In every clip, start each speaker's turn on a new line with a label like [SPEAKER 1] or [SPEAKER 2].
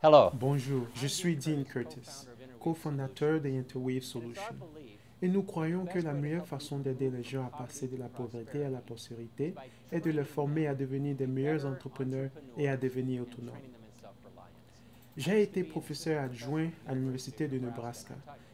[SPEAKER 1] Hello.
[SPEAKER 2] Bonjour, je suis Dean Curtis, cofondateur de Interwave Solutions. Et nous croyons que la meilleure façon d'aider les gens à passer de la pauvreté à la prospérité est de les former à devenir des meilleurs entrepreneurs et à devenir autonomes. J'ai été professeur adjoint à l'Université de Nebraska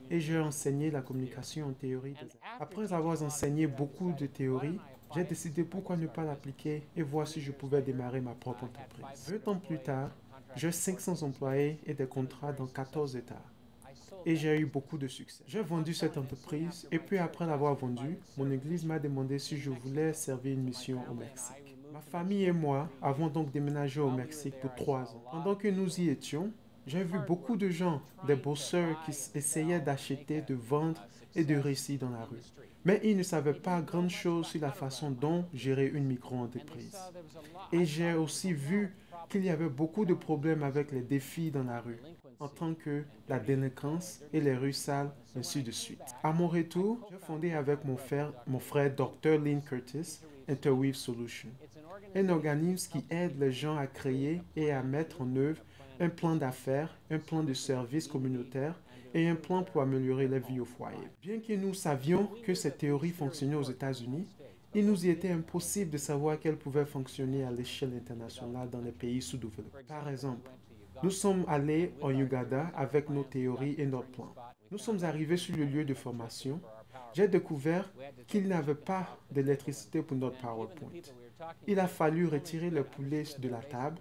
[SPEAKER 2] et j'ai enseigné la communication en théorie. Après avoir enseigné beaucoup de théorie, j'ai décidé pourquoi ne pas l'appliquer et voir si je pouvais démarrer ma propre entreprise. 2 ans plus tard, j'ai 500 employés et des contrats dans 14 États. Et j'ai eu beaucoup de succès. J'ai vendu cette entreprise et puis après l'avoir vendue, mon église m'a demandé si je voulais servir une mission au Mexique. Ma famille et moi avons donc déménagé au Mexique pour 3 ans. Pendant que nous y étions, j'ai vu beaucoup de gens, des bosseurs qui essayaient d'acheter, de vendre et de réussir dans la rue. Mais ils ne savaient pas grand-chose sur la façon dont gérer une micro-entreprise. Et j'ai aussi vu qu'il y avait beaucoup de problèmes avec les défis dans la rue, en tant que la délinquance et les rues sales, ainsi de suite. À mon retour, j'ai fondé avec mon frère Dr. Lynn Curtis, Interweave Solutions, un organisme qui aide les gens à créer et à mettre en œuvre un plan d'affaires, un plan de service communautaire et un plan pour améliorer la vie au foyer. Bien que nous savions que cette théorie fonctionnait aux États-Unis, il nous était impossible de savoir qu'elle pouvait fonctionner à l'échelle internationale dans les pays sous-développés. Par exemple, nous sommes allés en Ouganda avec nos théories et notre plan. Nous sommes arrivés sur le lieu de formation. J'ai découvert qu'il n'avait pas d'électricité pour notre PowerPoint. Il a fallu retirer le poulet de la table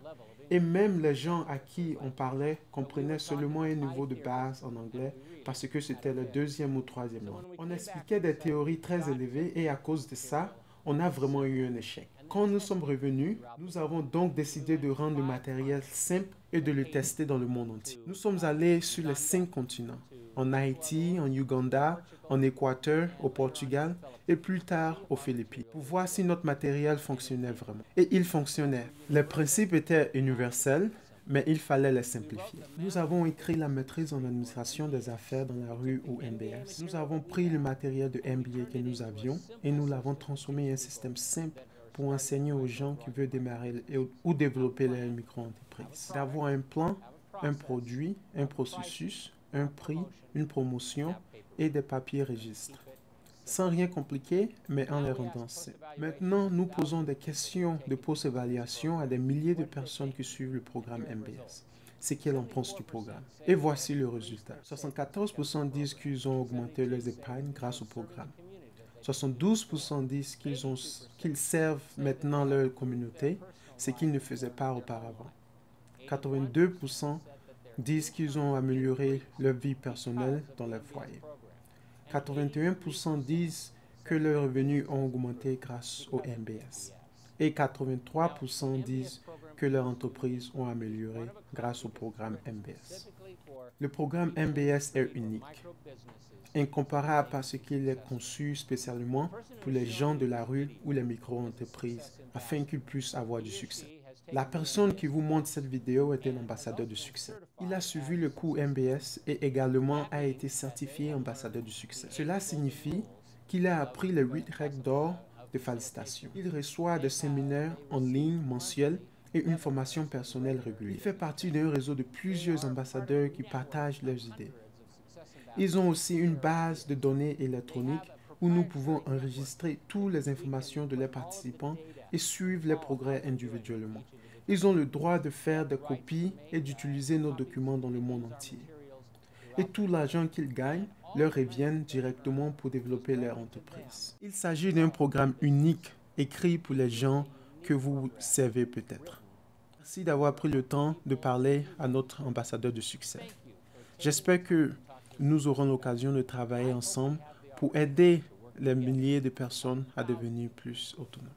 [SPEAKER 2] et même les gens à qui on parlait comprenaient seulement un niveau de base en anglais parce que c'était le deuxième ou troisième langue. On expliquait des théories très élevées et à cause de ça, on a vraiment eu un échec. Quand nous sommes revenus, nous avons donc décidé de rendre le matériel simple et de le tester dans le monde entier. Nous sommes allés sur les 5 continents, en Haïti, en Ouganda, en Équateur, au Portugal et plus tard aux Philippines, pour voir si notre matériel fonctionnait vraiment. Et il fonctionnait. Les principes étaient universels, mais il fallait les simplifier. Nous avons écrit la maîtrise en administration des affaires dans la rue ou MBS. Nous avons pris le matériel de MBA que nous avions et nous l'avons transformé en un système simple pour enseigner aux gens qui veulent démarrer ou développer leur micro-entreprise. D'avoir un plan, un produit, un processus, un prix, une promotion et des papiers registres. Sans rien compliquer, mais en les rendant simples. Maintenant, nous posons des questions de post-évaluation à des milliers de personnes qui suivent le programme MBS. C'est qu'elles en pensent du programme. Et voici le résultat. 74% disent qu'ils ont augmenté leurs épargnes grâce au programme. 72% disent qu'ils servent maintenant leur communauté, ce qu'ils ne faisaient pas auparavant. 82% disent qu'ils ont amélioré leur vie personnelle dans leur foyer. 81% disent que leurs revenus ont augmenté grâce au MBS. Et 83% disent que leurs entreprises ont amélioré grâce au programme MBS. Le programme MBS est unique, incomparable parce qu'il est conçu spécialement pour les gens de la rue ou les micro-entreprises afin qu'ils puissent avoir du succès. La personne qui vous montre cette vidéo est un ambassadeur de succès. Il a suivi le cours MBS et également a été certifié ambassadeur du succès. Cela signifie qu'il a appris les 8 règles d'or de félicitation. Il reçoit des séminaires en ligne mensuels et une formation personnelle régulière. Il fait partie d'un réseau de plusieurs ambassadeurs qui partagent leurs idées. Ils ont aussi une base de données électroniques où nous pouvons enregistrer toutes les informations de les participants et suivre les progrès individuellement. Ils ont le droit de faire des copies et d'utiliser nos documents dans le monde entier. Et tout l'argent qu'ils gagnent leur revient directement pour développer leur entreprise. Il s'agit d'un programme unique, écrit pour les gens que vous servez peut-être. Merci d'avoir pris le temps de parler à notre ambassadeur de succès. J'espère que nous aurons l'occasion de travailler ensemble pour aider les milliers de personnes à devenir plus autonomes.